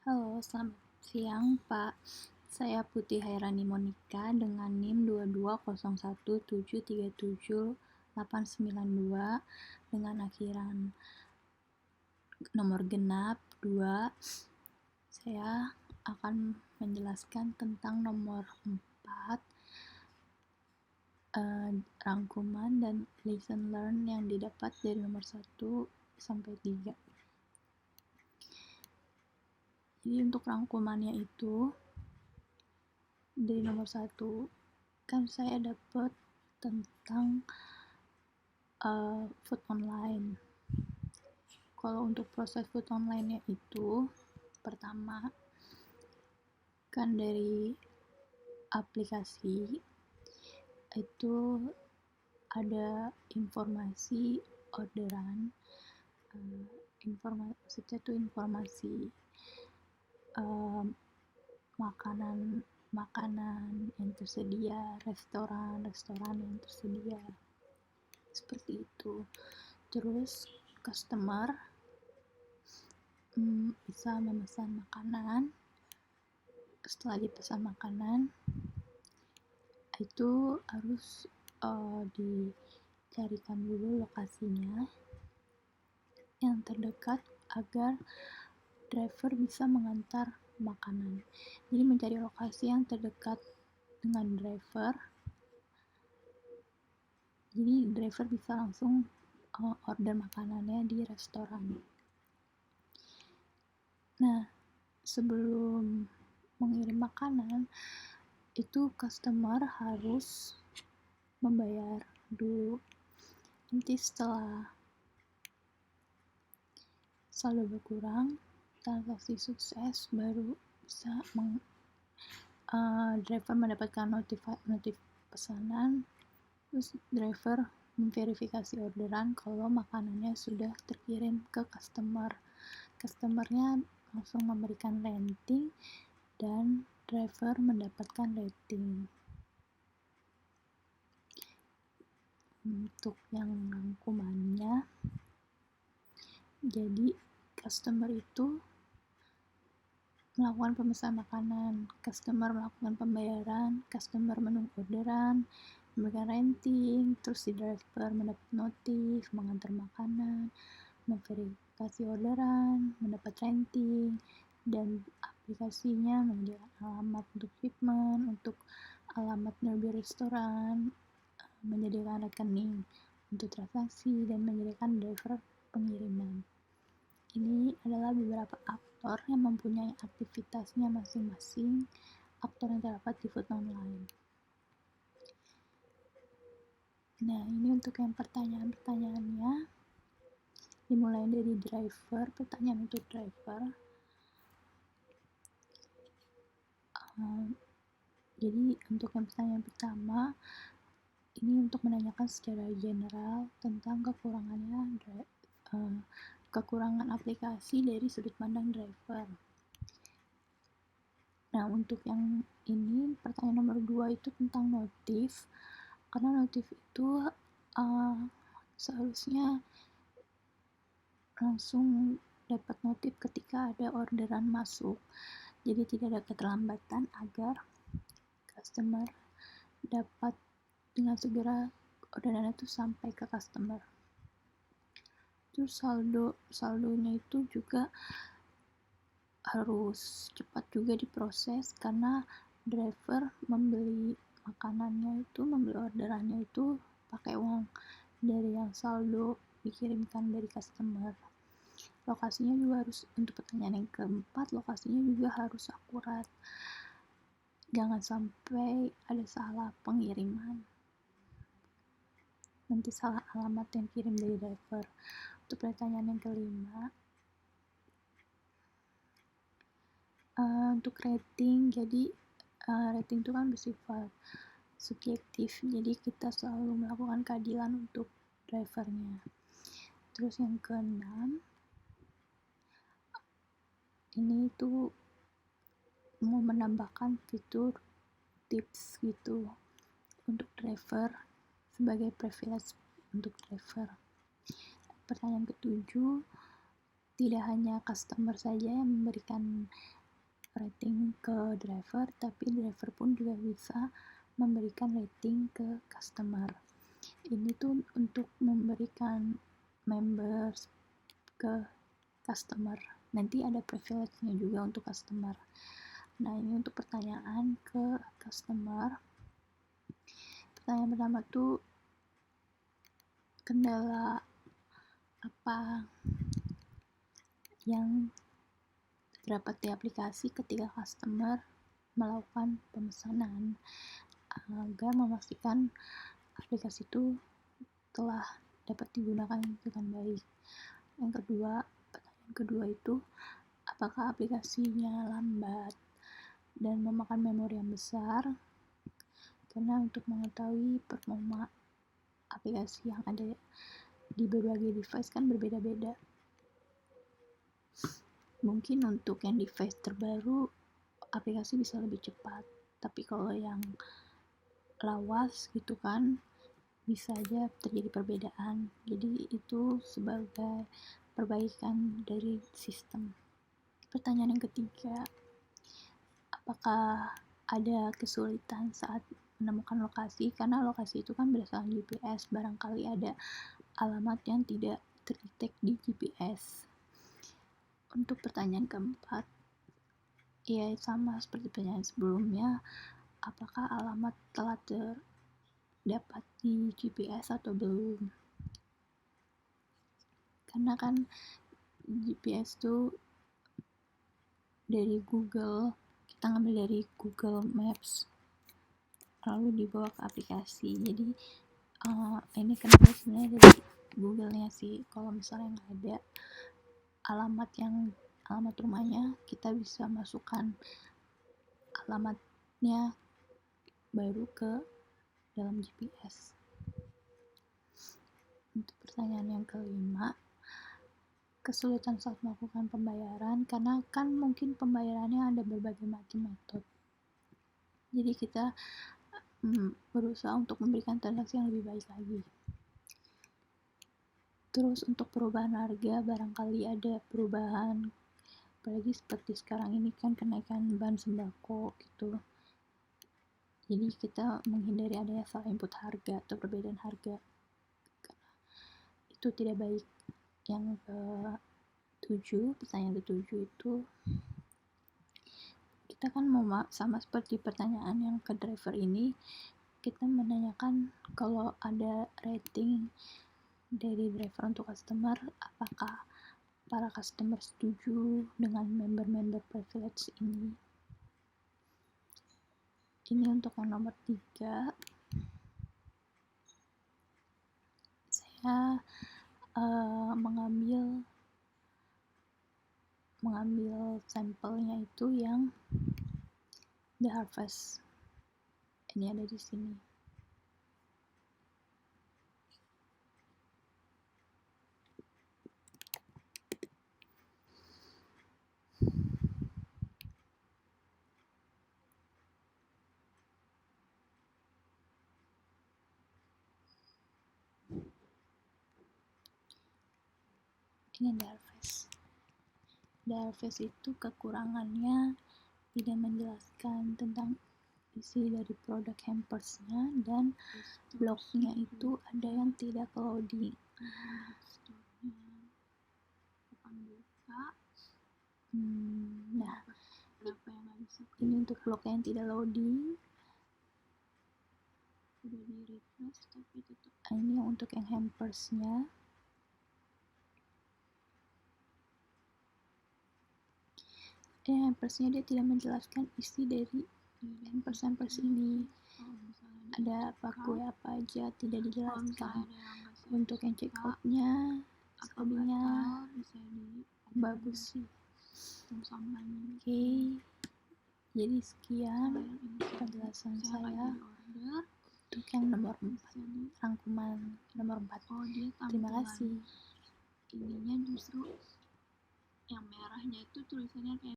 Halo, selamat siang Pak. Saya Putih Hairani Monika dengan NIM 2201737892 dengan akhiran nomor genap 2. Saya akan menjelaskan tentang nomor 4, rangkuman dan lesson learn yang didapat dari nomor 1 sampai 3. Jadi untuk rangkumannya itu dari nomor 1 kan saya dapat tentang food online. Kalau untuk proses food online-nya itu pertama kan dari aplikasi itu ada informasi orderan, informasi makanan yang tersedia, restoran yang tersedia, seperti itu. Terus customer bisa memesan makanan. Setelah dipesan makanan itu harus dicarikan dulu lokasinya yang terdekat agar driver bisa mengantar makanan. Jadi mencari lokasi yang terdekat dengan driver, jadi driver bisa langsung order makanannya di restoran. Nah, sebelum mengirim makanan itu customer harus membayar dulu. Nanti setelah saldo berkurang, transaksi sukses, baru bisa driver mendapatkan notif pesanan. Terus driver memverifikasi orderan kalau makanannya sudah terkirim ke customernya langsung memberikan rating dan driver mendapatkan rating. Untuk yang rangkumannya, jadi customer itu melakukan pemesanan makanan, customer melakukan pembayaran, customer menunggu orderan, memberikan rating, terus si driver mendapat notif, mengantar makanan, memverifikasi orderan, mendapat rating, dan aplikasinya menyediakan alamat untuk shipment, untuk alamat nearby restoran, menyediakan rekening untuk transaksi, dan menyediakan driver pengiriman. Ini adalah beberapa aktor yang mempunyai aktivitasnya masing-masing, aktor yang terdapat di food online. Nah, ini untuk yang pertanyaan-pertanyaannya. Dimulai dari driver, pertanyaan untuk driver. Jadi untuk yang pertanyaan pertama, ini untuk menanyakan secara general tentang kekurangan aplikasi dari sudut pandang driver. Nah, untuk yang ini pertanyaan nomor 2 itu tentang notif, karena notif itu seharusnya langsung dapat notif ketika ada orderan masuk, jadi tidak ada keterlambatan agar customer dapat dengan segera orderan itu sampai ke customer. Terus saldonya itu juga harus cepat juga diproses, karena driver membeli orderannya itu pakai uang dari yang saldo dikirimkan dari customer. Lokasinya juga harus, untuk pertanyaan yang keempat, lokasinya juga harus akurat, jangan sampai ada salah pengiriman, nanti salah alamat yang kirim dari driver. Untuk pertanyaan yang kelima, untuk rating, jadi rating itu kan bersifat subjektif, jadi kita selalu melakukan keadilan untuk drivernya. Terus yang keenam, ini tuh mau menambahkan fitur tips gitu untuk driver sebagai privilege untuk driver. Pertanyaan ketujuh, tidak hanya customer saja yang memberikan rating ke driver, tapi driver pun juga bisa memberikan rating ke customer. Ini tuh untuk memberikan members ke customer. Nanti ada privilege-nya juga untuk customer. Nah, ini untuk pertanyaan ke customer. Pertanyaan pertama tuh, kendala apa yang terdapat di aplikasi ketika customer melakukan pemesanan, agar memastikan aplikasi itu telah dapat digunakan dengan baik. Pertanyaan kedua itu, apakah aplikasinya lambat dan memakan memori yang besar? Karena untuk mengetahui performa aplikasi yang ada di berbagai device kan berbeda-beda. Mungkin untuk yang device terbaru aplikasi bisa lebih cepat, tapi kalau yang lawas gitu kan bisa aja terjadi perbedaan. Jadi itu sebagai perbaikan dari sistem. Pertanyaan yang ketiga, apakah ada kesulitan saat menemukan lokasi? Karena lokasi itu kan berdasarkan GPS, barangkali ada alamat yang tidak terdetek di GPS. Untuk pertanyaan keempat, ya sama seperti pertanyaan sebelumnya, apakah alamat telah terdapat di GPS atau belum? Karena kan GPS tuh dari Google, kita ngambil dari Google Maps lalu dibawa ke aplikasi. Jadi ini kenapa sebenarnya dari Google-nya sih. Kalau misalnya nggak ada alamat rumahnya, kita bisa masukkan alamatnya baru ke dalam GPS. Untuk pertanyaan yang kelima, kesulitan saat melakukan pembayaran, karena kan mungkin pembayarannya ada berbagai macam metode. Jadi kita berusaha untuk memberikan transaksi yang lebih baik lagi. Terus untuk perubahan harga, barangkali ada perubahan, apalagi seperti sekarang ini kan kenaikan bahan sembako gitu. Jadi kita menghindari adanya salah input harga atau perbedaan harga, karena itu tidak baik. Yang pertanyaan ke-7 itu, kita kan mau sama seperti pertanyaan yang ke driver ini, kita menanyakan kalau ada rating dari driver untuk customer, apakah para customer setuju dengan member-member privilege ini. Ini untuk yang nomor 3. Saya mengambil sampelnya itu yang The Harvest. Ini ada di sini. Ini The Harvest. The Harvest itu kekurangannya tidak menjelaskan tentang isi dari produk hampersnya, dan blognya itu ada yang tidak loading. Nah, ini untuk blog yang tidak loading. Udah di refresh tapi tetap. Ini untuk yang hampersnya. Hampersnya dia tidak menjelaskan isi dari hampers ini. Ada paku apa aja tidak dijelaskan. Untuk yang check outnya, selebihnya bagus sih. Oke, jadi sekian penjelasan saya untuk yang nomor 4, rangkuman nomor 4. Terima kasih. Ininya justru yang merahnya itu tulisannya kayak